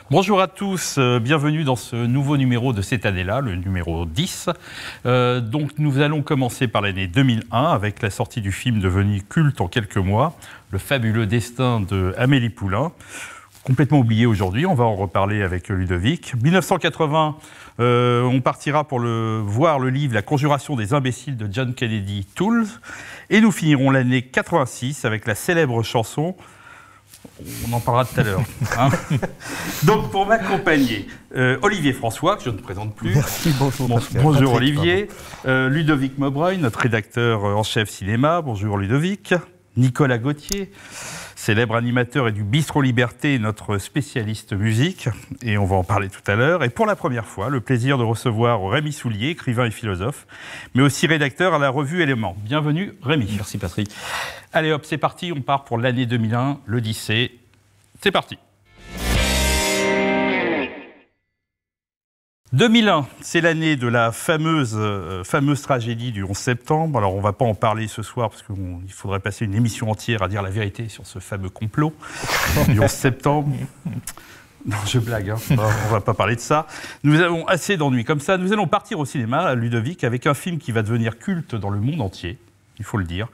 Bonjour à tous, bienvenue dans ce nouveau numéro de cette année-là, le numéro 10. Donc nous allons commencer par l'année 2001 avec la sortie du film devenu culte en quelques mois, Le fabuleux destin de Amélie Poulain. Complètement oublié aujourd'hui, on va en reparler avec Ludovic. 1980, on partira pour voir le livre La conjuration des imbéciles de John Kennedy Toole. Et nous finirons l'année 86 avec la célèbre chanson. On en parlera tout à l'heure. Hein. Donc, pour m'accompagner, Olivier François, que je ne présente plus. Merci, bonjour. Bonjour Patrick, Olivier. Ludovic Maubreuil, notre rédacteur en chef cinéma. Bonjour Ludovic. Nicolas Gauthier, célèbre animateur et du Bistrot Liberté, notre spécialiste musique. Et on va en parler tout à l'heure. Et pour la première fois, le plaisir de recevoir Rémi Soulier, écrivain et philosophe, mais aussi rédacteur à la revue Éléments. Bienvenue Rémi. Merci Patrick. Allez hop, c'est parti, on part pour l'année 2001, l'Odyssée. C'est parti. 2001, c'est l'année de la fameuse tragédie du 11 septembre. Alors, on ne va pas en parler ce soir parce qu'il faudrait passer une émission entière à dire la vérité sur ce fameux complot du 11 septembre. Non, je blague, hein. On ne va pas parler de ça. Nous avons assez d'ennuis comme ça. Nous allons partir au cinéma, Ludovic, avec un film qui va devenir culte dans le monde entier. Il faut le dire.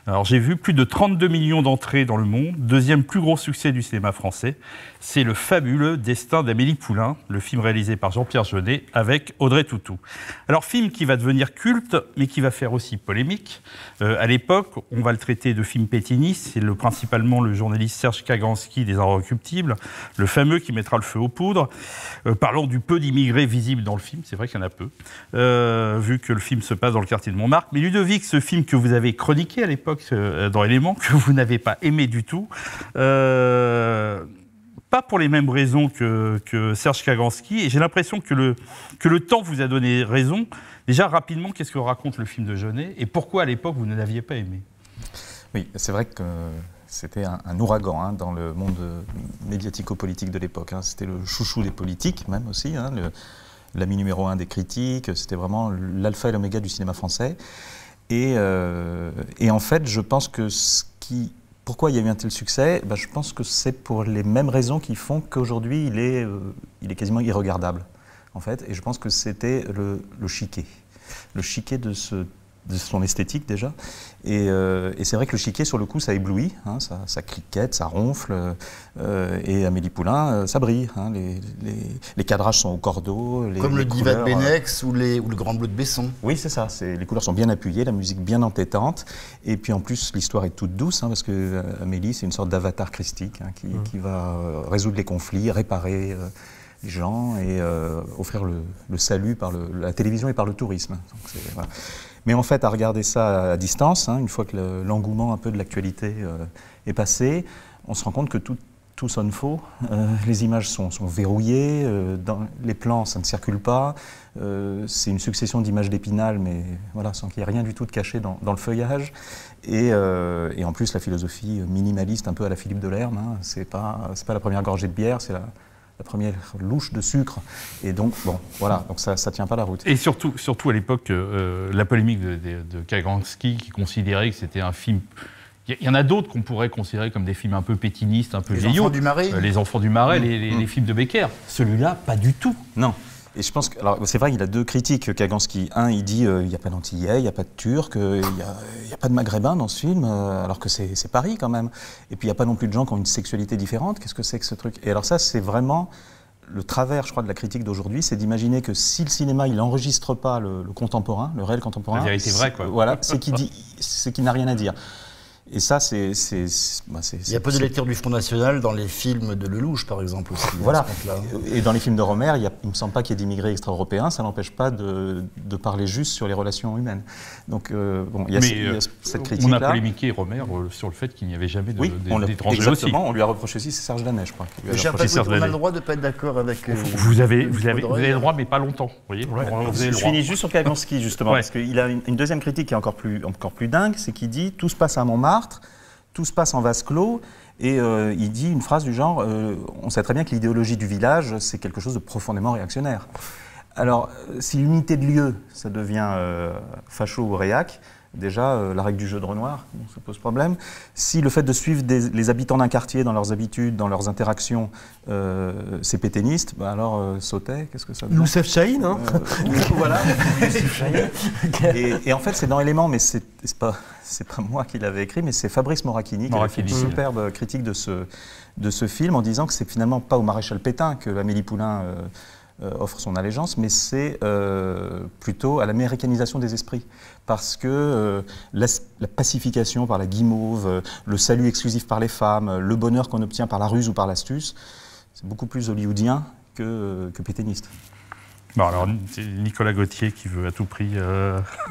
Alors j'ai vu plus de 32 millions d'entrées dans le monde, deuxième plus gros succès du cinéma français. C'est Le fabuleux destin d'Amélie Poulain, le film réalisé par Jean-Pierre Jeunet avec Audrey Tautou. Alors film qui va devenir culte, mais qui va faire aussi polémique. À l'époque, on va le traiter de film pétiniste. C'est principalement le journaliste Serge Kaganski des Inrecuptibles, le fameux qui mettra le feu aux poudres. Parlons du peu d'immigrés visibles dans le film, c'est vrai qu'il y en a peu, vu que le film se passe dans le quartier de Montmartre. Mais Ludovic, ce film que vous avez chroniqué à l'époque dans Éléments, que vous n'avez pas aimé du tout, pas pour les mêmes raisons que Serge Kaganski, et j'ai l'impression que le temps vous a donné raison. Déjà, rapidement, qu'est-ce que raconte le film de Jeunet, et pourquoi à l'époque vous ne l'aviez pas aimé? Oui, c'est vrai que c'était un ouragan hein, dans le monde médiatico-politique de l'époque. Hein. C'était le chouchou des politiques, même aussi, hein, l'ami numéro 1 des critiques, c'était vraiment l'alpha et l'oméga du cinéma français. Et en fait, je pense que pourquoi il y a eu un tel succès, je pense que c'est pour les mêmes raisons qui font qu'aujourd'hui, il est quasiment irregardable, en fait. Et je pense que c'était le chiquet. Le chiquet de son esthétique, déjà. Et c'est vrai que le chiquet, sur le coup, ça éblouit, hein, ça cliquette, ça ronfle. Et Amélie Poulain, ça brille. Hein, les cadrages sont au cordeau. Comme le Diva de Bénex ou le Grand Bleu de Besson. Oui, c'est ça. Les couleurs sont bien appuyées, la musique bien entêtante. Et puis en plus, l'histoire est toute douce, hein, parce que Amélie, c'est une sorte d'avatar christique hein, qui va résoudre les conflits, réparer les gens et offrir le salut par la télévision et par le tourisme. Donc, voilà. Mais en fait, à regarder ça à distance, hein, une fois que l'engouement un peu de l'actualité est passé, on se rend compte que tout sonne faux. Les images sont verrouillées, dans les plans, ça ne circule pas. C'est une succession d'images d'Épinal, mais voilà, sans qu'il y ait rien du tout de caché dans le feuillage. Et en plus, la philosophie minimaliste, un peu à la Philippe Delerme, hein, c'est pas la première gorgée de bière, c'est la première louche de sucre. Et donc, bon, voilà, donc ça tient pas la route. Et surtout à l'époque, la polémique de Kaganski, qui considérait que c'était un film... Il y en a d'autres qu'on pourrait considérer comme des films un peu pétinistes, un peu vieillots. Les Enfants du Marais. Les Enfants du Marais, les films de Becker. Celui-là, pas du tout. Non. Et je pense que, alors c'est vrai, il a deux critiques, Kaganski. Un, il dit il n'y a pas d'Antillais, il n'y a pas de Turcs, il n'y a pas de Maghrébins dans ce film, alors que c'est Paris quand même. Et puis il n'y a pas non plus de gens qui ont une sexualité différente. Qu'est-ce que c'est que ce truc? Et alors ça, c'est vraiment le travers, je crois, de la critique d'aujourd'hui, c'est d'imaginer que si le cinéma, il n'enregistre pas le contemporain, le réel contemporain, la vérité vraie, quoi. Voilà, c'est qu'il n'a rien à dire. Et ça, il y a peu de lecture du Front National dans les films de Lelouch, par exemple, aussi. Voilà. Et dans les films de Rohmer, il ne me semble pas qu'il y ait d'immigrés extra-européens, ça n'empêche pas de parler juste sur les relations humaines. Donc, bon, il y a cette critique-là. On a polémiqué Rohmer sur le fait qu'il n'y avait jamais d'étrangers aussi. Exactement, on lui a reproché aussi, c'est Serge Danet, je crois. On a le droit de ne pas être d'accord avec... Vous avez le droit, mais pas longtemps. Vous voyez, je finis juste sur Kaganski, justement, parce qu'il a une deuxième critique qui est encore plus dingue, c'est qu'il dit « Tout se passe à Montmartre, tout se passe en vase clos ». Et il dit une phrase du genre on sait très bien que l'idéologie du village, c'est quelque chose de profondément réactionnaire. Alors, si l'unité de lieu, ça devient facho ou réac, déjà, la règle du jeu de Renoir, ça pose problème. Si le fait de suivre les habitants d'un quartier dans leurs habitudes, dans leurs interactions, c'est pétainiste, bah alors Sautet, qu'est-ce que ça veut dire ? Youssef Chahine, hein Voilà. Et en fait, c'est dans Éléments, mais c'est pas moi qui l'avais écrit, mais c'est Fabrice Moracchini qui a fait une superbe critique de ce film en disant que c'est finalement pas au maréchal Pétain que Amélie Poulain offre son allégeance, mais c'est plutôt à l'américanisation des esprits. Parce que la pacification par la guimauve, le salut exclusif par les femmes, le bonheur qu'on obtient par la ruse ou par l'astuce, c'est beaucoup plus hollywoodien que pétainiste. Bon, alors, c'est Nicolas Gauthier qui veut à tout prix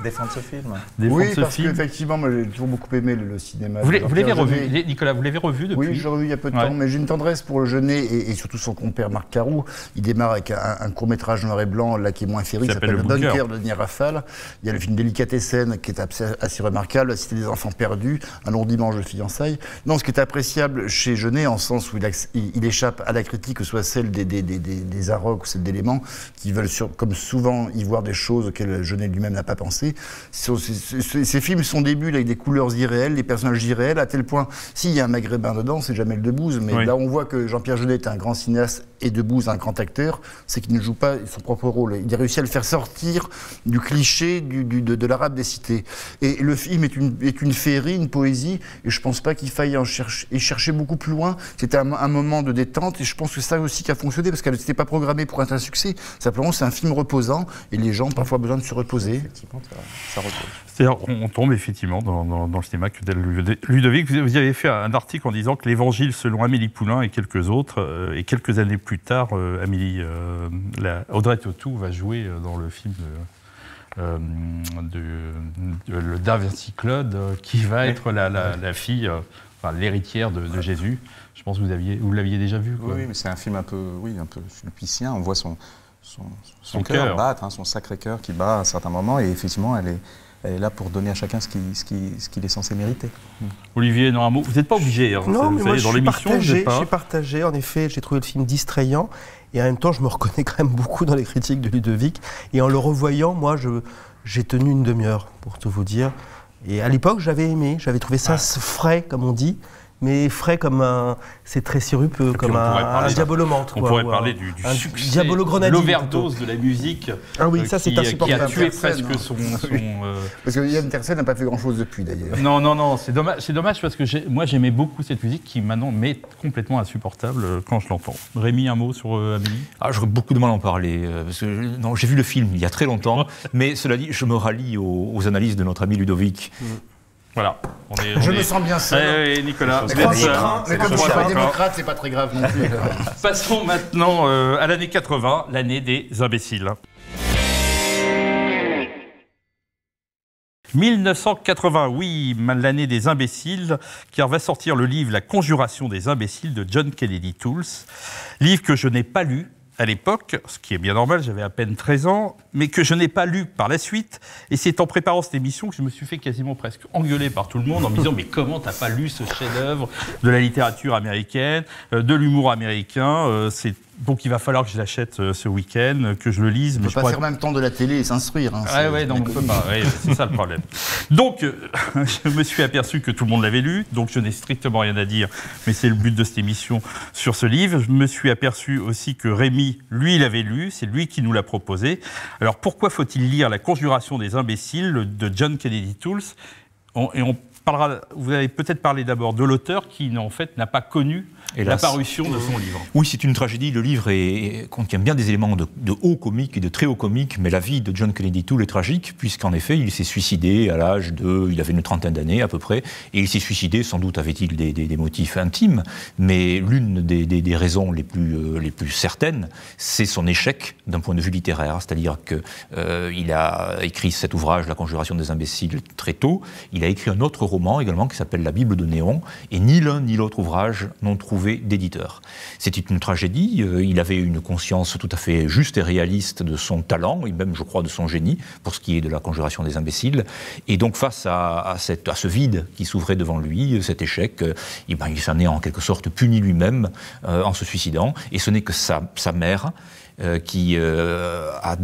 défendre ce film. Oui, parce qu'effectivement, moi j'ai toujours beaucoup aimé le cinéma. Vous l'avez revu, Nicolas, vous l'avez revu depuis ? Oui, je l'ai revu il y a peu de temps, mais j'ai une tendresse pour le Jeunet et surtout son compère Marc Carou. Il démarre avec un court-métrage noir et blanc là, qui est moins féerique, qui s'appelle Le Bunker de Denis Rafal. Il y a le film Délicatessen qui est assez remarquable, La Cité des enfants perdus, Un long dimanche de fiançailles. Non, ce qui est appréciable chez Jeunet, en sens où il échappe à la critique, que ce soit celle des Arocs ou celle d'Éléments, qui veulent comme souvent y voir des choses auxquelles Jeunet lui-même n'a pas pensé. Ces films, son début, là, avec des couleurs irréelles, des personnages irréels, à tel point, s'il y a un maghrébin dedans, c'est Jamel Debbouze, mais là on voit que Jean-Pierre Jeunet est un grand cinéaste et Debbouze un grand acteur, c'est qu'il ne joue pas son propre rôle. Il a réussi à le faire sortir du cliché de l'arabe des cités. Et le film est une féerie, une poésie, et je ne pense pas qu'il faille chercher beaucoup plus loin. C'était un moment de détente, et je pense que c'est ça aussi qui a fonctionné, parce qu'elle n'était pas programmée pour être un succès. Simplement, c'est un film reposant, et les gens ont parfois besoin de se reposer. Effectivement, ça repose. C'est-à-dire, on tombe effectivement dans le cinéma que Ludovic. Vous avez fait un article en disant que l'Évangile selon Amélie Poulain et quelques autres, et quelques années plus tard, Audrey Tautou va jouer dans le film le Da Vinci Claude, qui va être la fille, l'héritière de Jésus. Je pense que vous l'aviez déjà vu. Quoi. Oui, mais c'est un film un peu sulpicien. On voit son cœur battre, son sacré cœur qui bat à certains moments, et effectivement, elle est là pour donner à chacun ce qu'il est censé mériter. Olivier, non, un mot. Vous n'êtes pas obligé. Hein, non, mais moi, dans l'émission, je suis partagé. En effet, j'ai trouvé le film distrayant. Et en même temps, je me reconnais quand même beaucoup dans les critiques de Ludovic. Et en le revoyant, moi, j'ai tenu une demi-heure, pour tout vous dire. Et à l'époque, j'avais aimé. J'avais trouvé ça frais, comme on dit. Mais frais comme c'est très sirupeux, comme un diabolomante. On pourrait parler du succès, de l'overdose de la musique. Ah oui, ça c'est insupportable. Qui a tué presque son... Parce que Yann Tiersen n'a pas fait grand-chose depuis d'ailleurs. Non, c'est dommage parce que moi j'aimais beaucoup cette musique qui maintenant m'est complètement insupportable quand je l'entends. Rémi, un mot sur Amélie ? J'aurais beaucoup de mal à en parler. Parce que, j'ai vu le film il y a très longtemps, mais cela dit, je me rallie aux analyses de notre ami Ludovic. Voilà. Je me sens bien seul. Nicolas. Mais comme je ne suis pas démocrate, c'est pas très grave non plus. Passons maintenant à l'année 80, l'année des imbéciles. 1980, oui, l'année des imbéciles, car va sortir le livre La Conjuration des imbéciles de John Kennedy Toole, livre que je n'ai pas lu à l'époque, ce qui est bien normal, j'avais à peine 13 ans, mais que je n'ai pas lu par la suite. Et c'est en préparant cette émission que je me suis fait quasiment presque engueuler par tout le monde en me disant « Mais comment t'as pas lu ce chef-d'œuvre de la littérature américaine, de l'humour américain Donc il va falloir que je l'achète ce week-end, que je le lise. On ne peut pas faire en même temps de la télé et s'instruire. Hein, non, on peut pas. Ouais, c'est ça le problème. Donc, je me suis aperçu que tout le monde l'avait lu, donc je n'ai strictement rien à dire, mais c'est le but de cette émission sur ce livre. Je me suis aperçu aussi que Rémi, lui, l'avait lu, c'est lui qui nous l'a proposé. Alors, pourquoi faut-il lire La Conjuration des imbéciles de John Kennedy Toole ? Vous allez peut-être parler d'abord de l'auteur qui, en fait, n'a pas connu la parution de son livre. Oui, c'est une tragédie. Le livre contient bien des éléments de haut comique et de très haut comique, mais la vie de John Kennedy Toole est tragique, puisqu'en effet, il s'est suicidé à l'âge il avait une trentaine d'années à peu près, et il s'est suicidé, sans doute avait-il des motifs intimes, mais l'une des raisons les plus certaines, c'est son échec d'un point de vue littéraire, c'est-à-dire qu'il a écrit cet ouvrage, La Conjuration des imbéciles, très tôt. Il a écrit un autre roman également qui s'appelle La Bible de Néon, et ni l'un ni l'autre ouvrage n'ont trouvé d'éditeur. C'était une tragédie, il avait une conscience tout à fait juste et réaliste de son talent, et même je crois de son génie, pour ce qui est de La Conjuration des imbéciles, et donc face à ce vide qui s'ouvrait devant lui, cet échec, il s'en est en quelque sorte puni lui-même en se suicidant, et ce n'est que sa mère qui a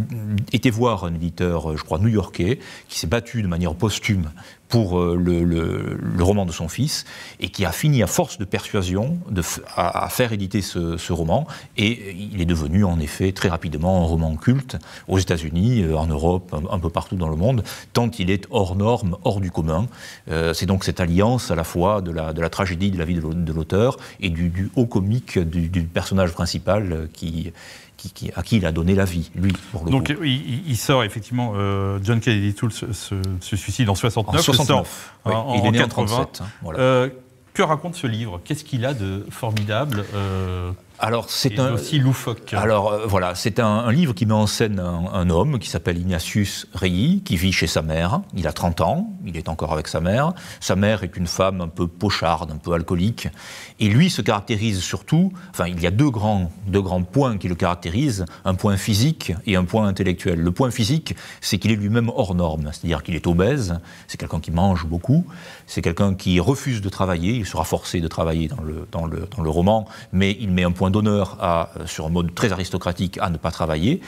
été voir un éditeur, je crois, new-yorkais, qui s'est battu de manière posthume pour le roman de son fils, et qui a fini à force de persuasion à faire éditer ce roman, et il est devenu en effet très rapidement un roman culte aux États-Unis, en Europe, un peu partout dans le monde, tant il est hors norme, hors du commun. C'est donc cette alliance à la fois de la tragédie de la vie de l'auteur et du haut comique du personnage principal à qui il a donné la vie, lui, pour le Donc coup. il sort effectivement, John Kennedy Toole se suicide en 69. En 69, oui, il est né en 37. Voilà. Que raconte ce livre? Qu'est-ce qu'il a de formidable Alors, c'est aussi loufoque? Alors, voilà, c'est un livre qui met en scène un homme qui s'appelle Ignatius Reilly, qui vit chez sa mère. Il a 30 ans, il est encore avec sa mère. Sa mère est une femme un peu pocharde, un peu alcoolique. Et lui se caractérise surtout, enfin, il y a deux grands points qui le caractérisent, un point physique et un point intellectuel. Le point physique, c'est qu'il est lui-même hors norme, c'est-à-dire qu'il est obèse, c'est quelqu'un qui mange beaucoup, c'est quelqu'un qui refuse de travailler, il sera forcé de travailler dans le roman, mais il met un point d'honneur sur un mode très aristocratique à ne pas travailler.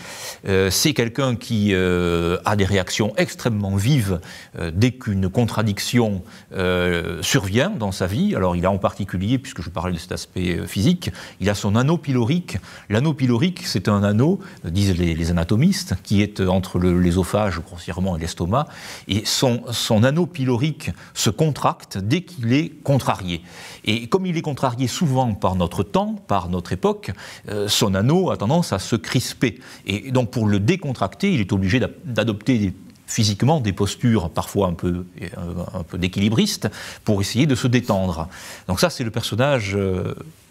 C'est quelqu'un qui a des réactions extrêmement vives dès qu'une contradiction survient dans sa vie. Alors il a en particulier, puisque je parlais de cet aspect physique, il a son anneau pylorique. L'anneau pylorique, c'est un anneau, disent les anatomistes, qui est entre l'ésophage grossièrement et l'estomac, et son anneau pylorique se contracte dès qu'il est contrarié. Et comme il est contrarié souvent par notre temps, par notre époque, son anneau a tendance à se crisper. Et donc pour le décontracter, il est obligé d'adopter physiquement des postures parfois un peu d'équilibristes pour essayer de se détendre. Donc ça, c'est le personnage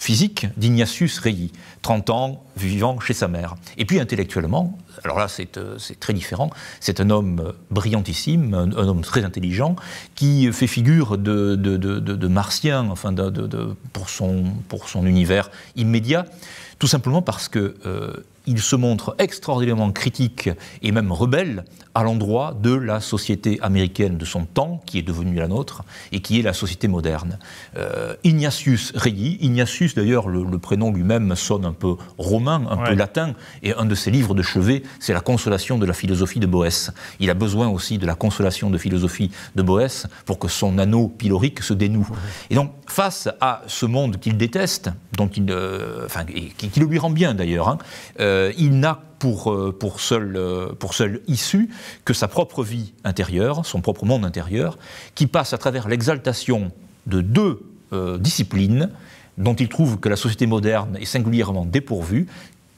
physique d'Ignatius Reilly, 30 ans, vivant chez sa mère. Et puis intellectuellement, alors là c'est très différent, c'est un homme brillantissime, un homme très intelligent, qui fait figure de martien, enfin pour son univers immédiat, tout simplement parce que il se montre extraordinairement critique et même rebelle à l'endroit de la société américaine de son temps, qui est devenue la nôtre, et qui est la société moderne. Ignatius Reilly, Ignatius d'ailleurs, le prénom lui-même sonne un peu romain, un peu latin, et un de ses livres de chevet, c'est La consolation de la philosophie de Boès. Il a besoin aussi de la consolation de philosophie de Boès pour que son anneau pylorique se dénoue. Et donc, face à ce monde qu'il déteste, qui le lui rend bien d'ailleurs, il n'a pour seule issue que sa propre vie intérieure, son propre monde intérieur, qui passe à travers l'exaltation de deux disciplines dont il trouve que la société moderne est singulièrement dépourvue,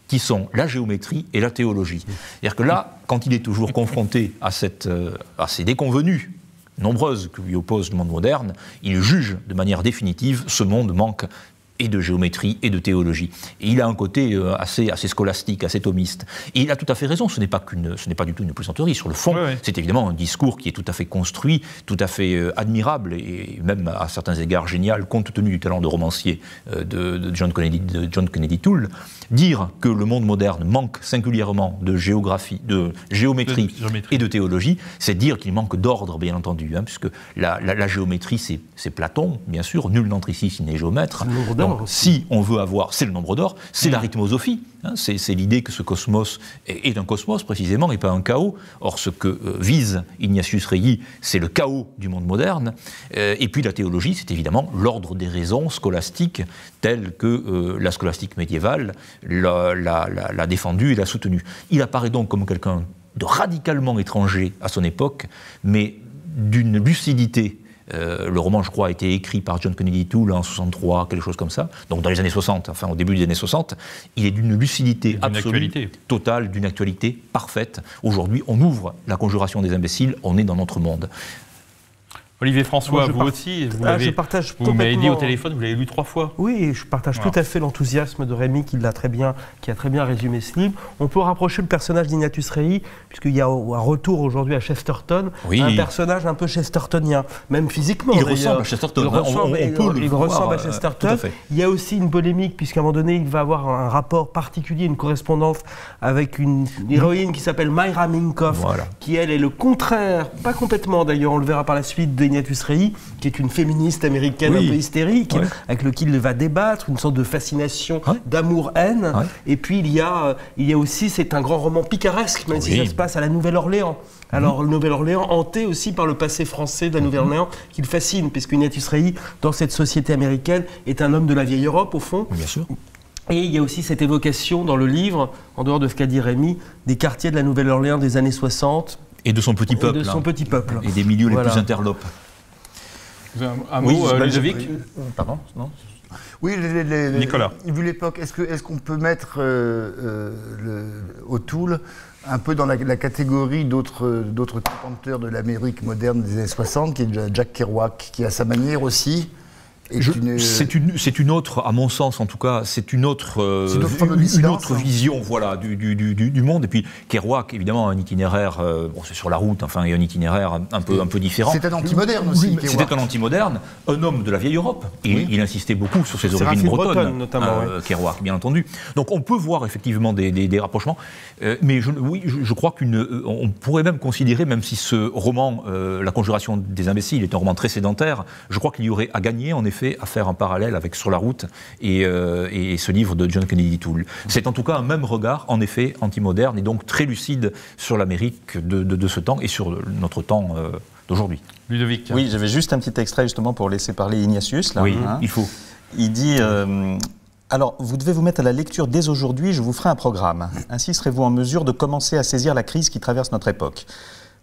qui sont la géométrie et la théologie. C'est-à-dire que là, quand il est toujours confronté à ces déconvenues nombreuses que lui oppose le monde moderne, il juge de manière définitive ce monde manque et de géométrie et de théologie. Et il a un côté assez scolastique, assez thomiste. Et il a tout à fait raison, ce n'est pas du tout une plaisanterie. Sur le fond, c'est évidemment un discours qui est tout à fait construit, tout à fait admirable, et même à certains égards génial, compte tenu du talent de romancier de John Kennedy Toole. Dire que le monde moderne manque singulièrement de géographie, de géométrie et de théologie, c'est dire qu'il manque d'ordre, bien entendu, puisque la géométrie, c'est Platon, bien sûr, nul n'entre ici s'il n'est géomètre. Donc, si on veut avoir, c'est le nombre d'or, c'est l'arithmosophie, c'est l'idée que ce cosmos est un cosmos précisément et pas un chaos. Or, ce que vise Ignatius Reilly, c'est le chaos du monde moderne. Et puis la théologie, c'est évidemment l'ordre des raisons scolastiques telles que la scolastique médiévale l'a défendu et l'a soutenu. Il apparaît donc comme quelqu'un de radicalement étranger à son époque, mais d'une lucidité. Le roman, je crois, a été écrit par John Kennedy Toole en 63, quelque chose comme ça, donc dans les années 60, enfin au début des années 60. Il est d'une lucidité absolue, totale, d'une actualité parfaite. Aujourd'hui, on ouvre la conjuration des imbéciles, on est dans notre monde. Olivier François, vous aussi, vous m'avez dit au téléphone, vous l'avez lu 3 fois. Oui, je partage tout à fait l'enthousiasme de Rémi qui a très bien résumé ce livre. On peut rapprocher le personnage d'Ignatius Reilly, puisqu'il y a un retour aujourd'hui à Chesterton, un personnage un peu chestertonien, même physiquement. Il ressemble à Chesterton. Il ressemble à Chesterton. Il y a aussi une polémique, puisqu'à un moment donné, il va avoir un rapport particulier, une correspondance avec une héroïne qui s'appelle Myra Minkoff, qui elle est le contraire, pas complètement d'ailleurs, on le verra par la suite, Ignatius Reilly, qui est une féministe américaine un peu hystérique, avec lequel il va débattre, une sorte de fascination, d'amour-haine. Et puis il y a aussi, c'est un grand roman picaresque, même si ça se passe à la Nouvelle-Orléans. Alors, le Nouvelle-Orléans, hanté aussi par le passé français de la Nouvelle-Orléans, qui le fascine, puisque Ignatius Reilly, dans cette société américaine, est un homme de la vieille Europe, au fond. Bien sûr. Et il y a aussi cette évocation dans le livre, en dehors de ce qu'a dit Rémi, des quartiers de la Nouvelle-Orléans des années 60. Et de son petit peuple. Et de son petit peuple. Et des milieux les plus interlopes. Un mot, Ludovic ? Pardon, non ? Oui, Nicolas. Vu l'époque, est-ce qu'on peut mettre O'Toole un peu dans la catégorie d'autres contempteurs de l'Amérique moderne des années 60, qui est Jack Kerouac, qui à sa manière aussi... C'est une autre, à mon sens en tout cas, c'est une autre vision voilà, du monde. Et puis Kerouac, évidemment, un itinéraire, bon, c'est sur la route, enfin, et un itinéraire un peu différent. C'était un anti-moderne aussi. C'était un anti-moderne, un homme de la vieille Europe. Et il insistait beaucoup sur ses origines bretonnes, notamment, Kerouac, bien entendu. Donc on peut voir effectivement des rapprochements, mais je crois on pourrait même considérer, même si ce roman, La Conjuration des imbéciles, est un roman très sédentaire, je crois qu'il y aurait à gagner, en effet, à faire un parallèle avec Sur la route et ce livre de John Kennedy Toole. C'est en tout cas un même regard, en effet, anti-moderne et donc très lucide sur l'Amérique de ce temps et sur notre temps d'aujourd'hui. Ludovic. Oui, j'avais juste un petit extrait justement pour laisser parler Ignatius. Là, oui, il faut. Il dit... alors, vous devez vous mettre à la lecture dès aujourd'hui, je vous ferai un programme. Ainsi serez-vous en mesure de commencer à saisir la crise qui traverse notre époque.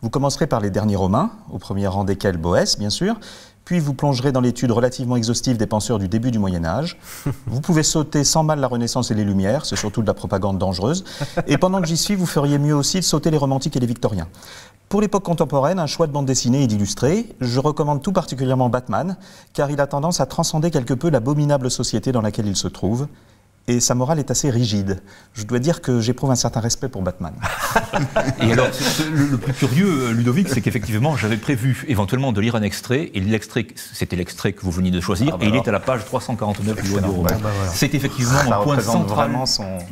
Vous commencerez par les derniers Romains, au premier rang desquels Boès, bien sûr, puis vous plongerez dans l'étude relativement exhaustive des penseurs du début du Moyen-Âge. Vous pouvez sauter sans mal la Renaissance et les Lumières, c'est surtout de la propagande dangereuse. Et pendant que j'y suis, vous feriez mieux aussi de sauter les romantiques et les victoriens. Pour l'époque contemporaine, un choix de bande dessinée et d'illustrés, je recommande tout particulièrement Batman, car il a tendance à transcender quelque peu l'abominable société dans laquelle il se trouve. Et sa morale est assez rigide. Je dois dire que j'éprouve un certain respect pour Batman. Et alors, le plus curieux, Ludovic, c'est qu'effectivement, j'avais prévu éventuellement de lire un extrait, et c'était l'extrait que vous veniez de choisir, et il est à la page 349 du roman. C'est effectivement un point central,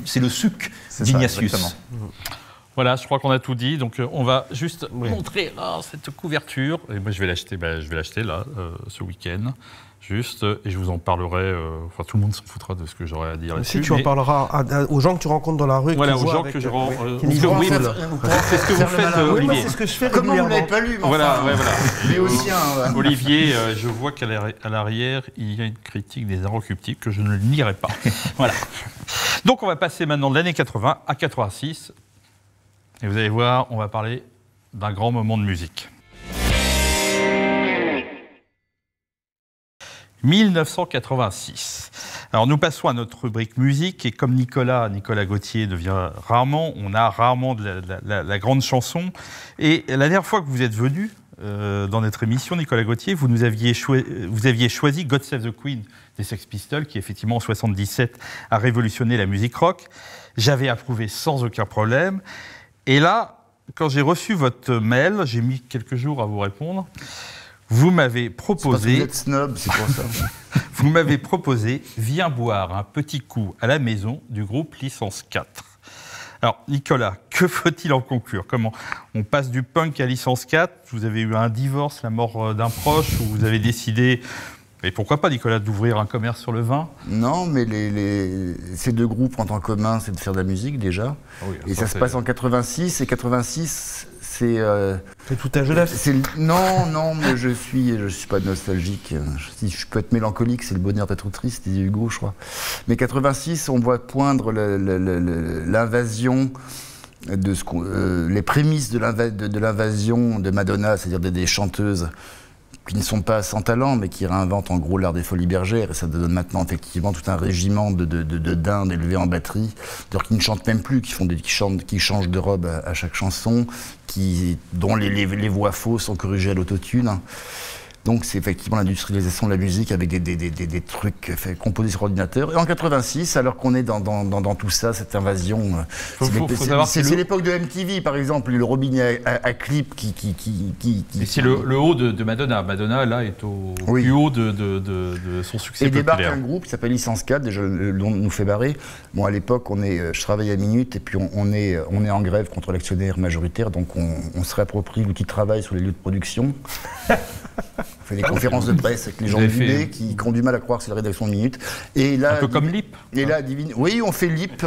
c'est le suc d'Ignatius. Voilà, je crois qu'on a tout dit, donc on va juste montrer cette couverture. Et moi, je vais l'acheter là, ce week-end. Juste, et je vous en parlerai, enfin tout le monde s'en foutra de ce que j'aurai à dire là-dessus. Si tu en parleras aux gens que tu rencontres dans la rue. Voilà, aux gens que je rencontre. C'est ce que vous faites, Olivier. C'est ce que je fais Comment régulièrement. vous l'avez pas lu, Voilà. Mais aussi Olivier, je vois qu'à l'arrière, il y a une critique des Inrecuptibles que je ne lirai pas. Voilà. Donc on va passer maintenant de l'année 80 à 86. Et vous allez voir, on va parler d'un grand moment de musique. 1986. Alors nous passons à notre rubrique musique et comme Nicolas Gauthier devient rarement, on a rarement de la grande chanson. Et la dernière fois que vous êtes venu dans notre émission, Nicolas Gauthier, vous aviez choisi God Save the Queen des Sex Pistols, qui effectivement en 77 a révolutionné la musique rock. J'avais approuvé sans aucun problème. Et là, quand j'ai reçu votre mail, j'ai mis quelques jours à vous répondre. Vous m'avez proposé... Vous êtes snob, c'est pour ça. Vous m'avez proposé « Viens boire un petit coup à la maison » du groupe Licence 4. Alors, Nicolas, que faut-il en conclure? Comment on passe du punk à Licence 4? Vous avez eu un divorce, la mort d'un proche, ou vous avez décidé... Et pourquoi pas, Nicolas, d'ouvrir un commerce sur le vin? Non, mais ces deux groupes ont en commun, c'est de faire de la musique, déjà. Oui, et ça se passe en 86, et 86... C'est tout à jeunesse. Non, mais je suis pas nostalgique. Si je peux être mélancolique, c'est le bonheur d'être triste, disait Hugo, je crois. Mais 86, on voit poindre l'invasion les prémices de l'invasion de Madonna, c'est-à-dire des chanteuses qui ne sont pas sans talent, mais qui réinventent en gros l'art des Folies Bergères, et ça donne maintenant effectivement tout un régiment de dindes élevés en batterie, qui ne chantent même plus, qui changent de robe à chaque chanson, dont les voix fausses sont corrigées à l'autotune. Donc c'est effectivement l'industrialisation de la musique avec des trucs composés sur ordinateur. Et en 86, alors qu'on est dans tout ça, cette invasion, c'est l'époque de MTV par exemple, le robinet à clip qui c'est le haut de Madonna. Madonna là est au plus haut de son succès populaire. Et débarque un groupe qui s'appelle Licence 4, déjà le nom nous fait barrer. Bon, à l'époque, je travaille à Minute et puis on est en grève contre l'actionnaire majoritaire, donc on se réapproprie l'outil de travail sur les lieux de production. On fait des conférences de presse avec les gens de l'UB qui ont du mal à croire que c'est la rédaction de Minutes. Et là, un peu comme Lip. Et là, oui, on fait Lip.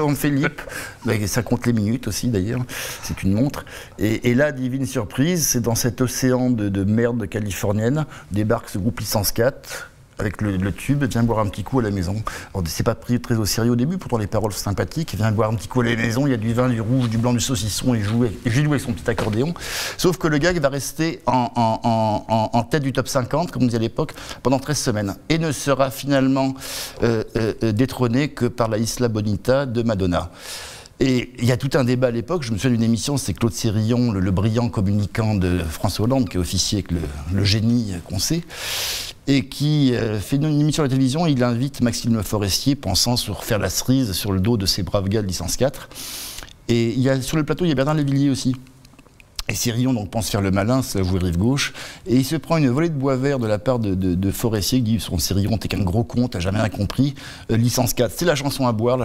Mais ça compte les minutes aussi, d'ailleurs. C'est une montre. Et là, divine surprise, c'est dans cet océan de merde californienne, débarque ce groupe Licence 4, avec le tube, viens boire un petit coup à la maison. Alors, c'est pas pris très au sérieux au début, pourtant les paroles sont sympathiques. Viens boire un petit coup à la maison, il y a du vin, du rouge, du blanc, du saucisson, et j'ai joué avec son petit accordéon. Sauf que le gag va rester en tête du top 50, comme on disait à l'époque, pendant 13 semaines. Et ne sera finalement détrôné que par la Isla Bonita de Madonna. Et il y a tout un débat à l'époque, je me souviens d'une émission, c'est Claude Sérillon, le brillant communicant de François Hollande, qui est officier avec le génie qu'on sait, et qui fait une émission à la télévision, il invite Maxime Forestier, pensant sur faire la cerise sur le dos de ces braves gars de licence 4. Et sur le plateau, il y a Bernard Lavilliers aussi. Et Sérillon donc pense faire le malin, c'est la jouer rive gauche, et il se prend une volée de bois vert de la part de Forestier, qui dit son Sérillon, t'es qu'un gros con, t'as jamais rien compris. Licence 4, c'est la chanson à boire,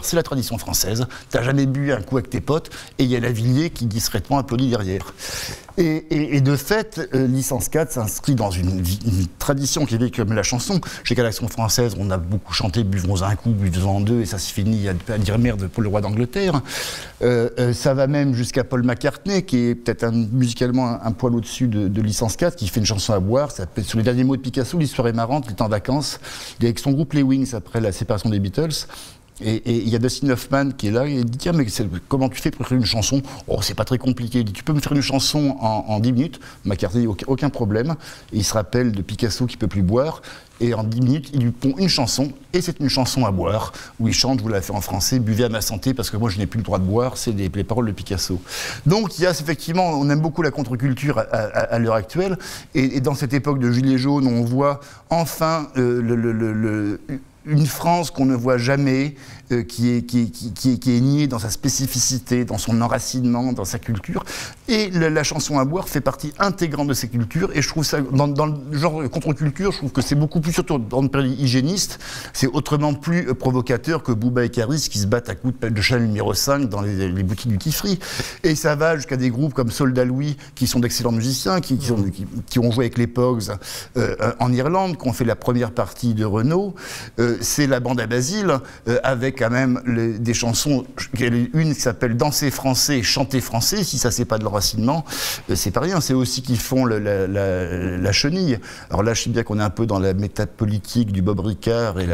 c'est la tradition française, t'as jamais bu un coup avec tes potes, et il y a Lavilliers qui discrètement applaudit derrière. Et de fait, Licence 4 s'inscrit dans une tradition qui est vieille comme la chanson. Chez Galaxie française, on a beaucoup chanté buvons un coup, buvons deux, et ça se finit à dire merde pour le roi d'Angleterre. Ça va même jusqu'à Paul McCartney, qui est peut-être musicalement un poil au-dessus de Licence 4, qui fait une chanson à boire. Ça s'appelle Sur les derniers mots de Picasso, l'histoire est marrante, il est en vacances. Il est avec son groupe Les Wings après la séparation des Beatles. Et il y a Dustin Hoffman qui est là, et il dit tiens, mais comment tu fais pour écrire une chanson? Oh, c'est pas très compliqué. Il dit tu peux me faire une chanson en 10 minutes? McCartney, aucun problème. Et il se rappelle de Picasso qui peut plus boire. Et en 10 minutes, il lui pond une chanson, et c'est une chanson à boire, où il chante, je vous l'avez fait en français, buvez à ma santé parce que moi je n'ai plus le droit de boire, c'est les paroles de Picasso. Donc il y a effectivement, on aime beaucoup la contre-culture à l'heure actuelle, et dans cette époque de Gilets jaunes, on voit enfin une France qu'on ne voit jamais, qui est niée dans sa spécificité, dans son enracinement, dans sa culture. Et la chanson à boire fait partie intégrante de ces cultures. Et je trouve ça, dans le genre contre-culture, je trouve que c'est beaucoup plus, surtout dans le période hygiéniste, c'est autrement plus provocateur que Booba et Karis qui se battent à coups de Chanel numéro 5 dans les boutiques du Tifri. Et ça va jusqu'à des groupes comme Soldat Louis, qui sont d'excellents musiciens, qui ont joué avec les Pogues en Irlande, qui ont fait la première partie de Renault. C'est la bande à Basile, avec quand même des chansons, une qui s'appelle Danser français, chanter français, si ça c'est pas de l'enracinement, c'est pas rien, c'est aussi qu'ils font la chenille. Alors là je sais bien qu'on est un peu dans la métapolitique du Bob Ricard et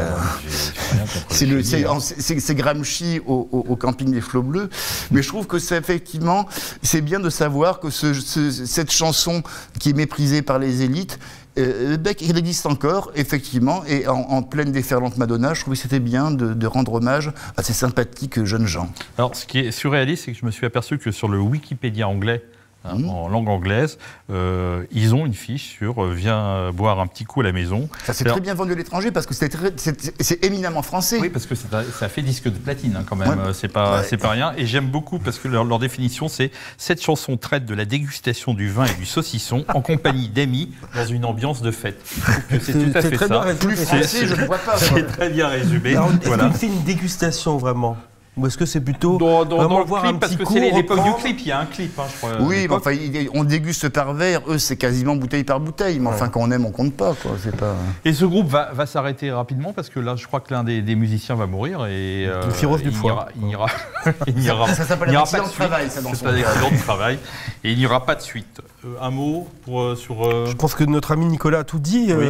c'est Gramsci au camping des Flots Bleus, mais je trouve que c'est effectivement, c'est bien de savoir que cette chanson qui est méprisée par les élites, il existe encore, effectivement, et en pleine déferlante Madonna, je trouvais que c'était bien de rendre hommage à ces sympathiques jeunes gens. Alors, ce qui est surréaliste, c'est que je me suis aperçu que sur le Wikipédia anglais, en langue anglaise, ils ont une fiche sur viens boire un petit coup à la maison. Ça s'est très bien vendu à l'étranger parce que c'est éminemment français. Oui, parce que ça fait disque de platine quand même, ouais. C'est pas rien. Et j'aime beaucoup parce que leur définition, c'est cette chanson traite de la dégustation du vin et du saucisson en compagnie d'amis dans une ambiance de fête. C'est tout à fait ça. Plus français, je ne vois pas. C'est très bien résumé. Est-ce que c'est une dégustation vraiment? Ou est-ce que c'est plutôt dans le clip, parce que c'est l'époque du clip, il y a un clip, hein, je crois. Oui, mais enfin, on déguste par verre, eux c'est quasiment bouteille par bouteille, mais enfin quand on aime, on compte pas, quoi. C'est pas... Et ce groupe va s'arrêter rapidement parce que là, je crois que l'un des musiciens va mourir et une cirrhose du foie. Il n'y aura ça s'appelle l'accident de travail, ça dans son cas. De travail et il n'y aura pas de suite. Un mot sur. Je pense que notre ami Nicolas a tout dit. Oui.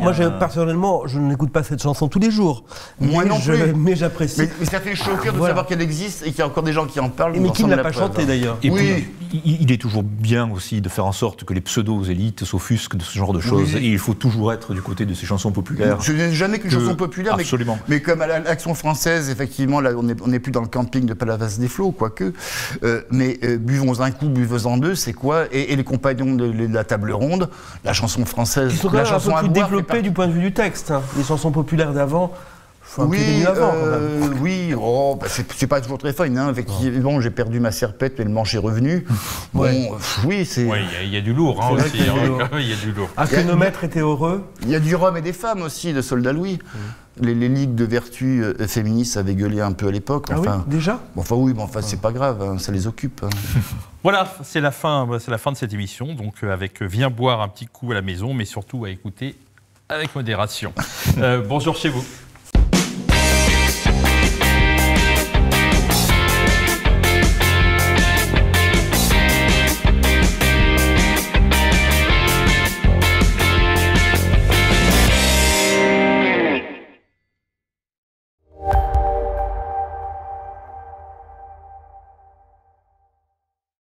Moi, personnellement, je n'écoute pas cette chanson tous les jours. Moi non plus. Mais j'apprécie. Mais ça fait choquer de savoir qu'elle existe et qu'il y a encore des gens qui en parlent. Mais qui ne l'a pas chanté d'ailleurs. Et oui. Puis, il est toujours bien aussi de faire en sorte que les pseudo-élites s'offusquent de ce genre de choses. Oui. Et il faut toujours être du côté de ces chansons populaires. Je n'ai jamais qu'une chanson populaire. Absolument. Mais comme à l'Action française, effectivement, là, on n'est plus dans le camping de Palavas des Flots, quoique. Mais buvons un coup, buvons-en deux, c'est quoi? Et les compagnons de la table ronde, la chanson française, qui sont la chanson un peu plus développée du point de vue du texte. Hein. Les chansons populaires d'avant. Oui, oh, bah c'est pas toujours très fun. Hein. Effectivement, j'ai perdu ma serpette, mais le manche est revenu. Ouais. Bon, oui, c'est. Ouais, il y a du lourd hein, aussi. Il y a du lourd. Akhenomètre était heureux. Il y a du rhum et des femmes aussi, de Soldat Louis. Les ligues de vertu féministes avaient gueulé un peu à l'époque. Enfin, oui, déjà. Enfin oui, mais enfin c'est pas grave, hein, ça les occupe. Hein. Voilà, c'est la fin de cette émission. Donc avec viens boire un petit coup à la maison, mais surtout à écouter avec modération. Bonjour chez vous.